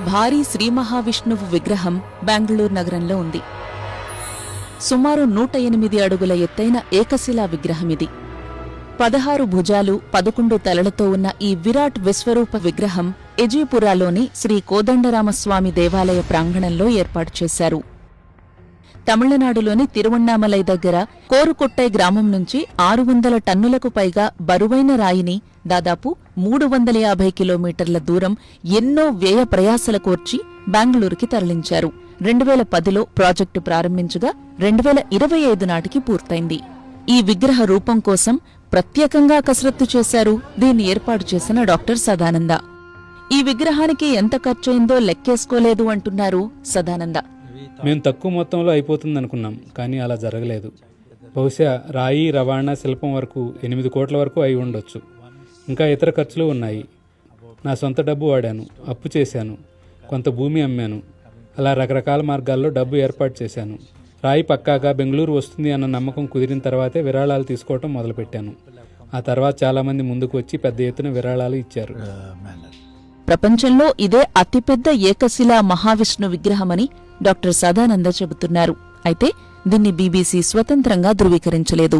భారీ శ్రీ మహావిష్ణువు విగ్రహం బెంగళూరు నగరంలో ఉంది. సుమారు 108 అడుగుల ఎత్తైన ఏకశిలా విగ్రహమిది. 16 భుజాలు 11 తలలతో ఉన్న ఈ విరాట్ విశ్వరూప విగ్రహం ఎజీపురాలోని శ్రీ కోదండరామస్వామి దేవాలయ ప్రాంగణంలో ఏర్పాటు చేశారు. తమిళనాడులోని తిరువణ్ణామలై దగ్గర కోరుకొట్టై గ్రామం నుంచి 600 టన్నులకు పైగా బరువైన రాయిని దాదాపు 350 కిలోమీటర్ల దూరం ఎన్నో వ్యయ ప్రయాసల కోర్చి బెంగళూరుకి తరలించారు. 2010లో ప్రాజెక్టు ప్రారంభించగా 2025 నాటికి పూర్తయింది. ఈ విగ్రహ రూపం కోసం ప్రత్యేకంగా కసరత్తు చేశారు దీన్ని ఏర్పాటు చేసిన డాక్టర్ సదానంద. ఈ విగ్రహానికి ఎంత ఖర్చయిందో లెక్కేసుకోలేదు అంటున్నారు సదానంద. మేము తక్కువ మొత్తంలో అయిపోతుందనుకున్నాం, కానీ అలా జరగలేదు. బహుశా రాయి, రవాణా, శిల్పం వరకు 8 కోట్ల వరకు అయి ఉండొచ్చు. ఇంకా ఇతర ఖర్చులు ఉన్నాయి. నా సొంత డబ్బు వాడాను, అప్పు చేశాను, కొంత భూమి అమ్మాను. అలా రకరకాల మార్గాల్లో డబ్బు ఏర్పాటు చేశాను. రాయి పక్కాగా బెంగళూరు వస్తుంది అన్న నమ్మకం కుదిరిన తర్వాతే విరాళాలు తీసుకోవటం మొదలుపెట్టాను. ఆ తర్వాత చాలామంది ముందుకు వచ్చి పెద్ద ఎత్తున విరాళాలు ఇచ్చారు. ప్రపంచంలో ఇదే అతిపెద్ద ఏకశిలా మహావిష్ణు విగ్రహమని డాక్టర్ సదానంద చెబుతున్నారు. అయితే దీన్ని బీబీసీ స్వతంత్రంగా ధృవీకరించలేదు.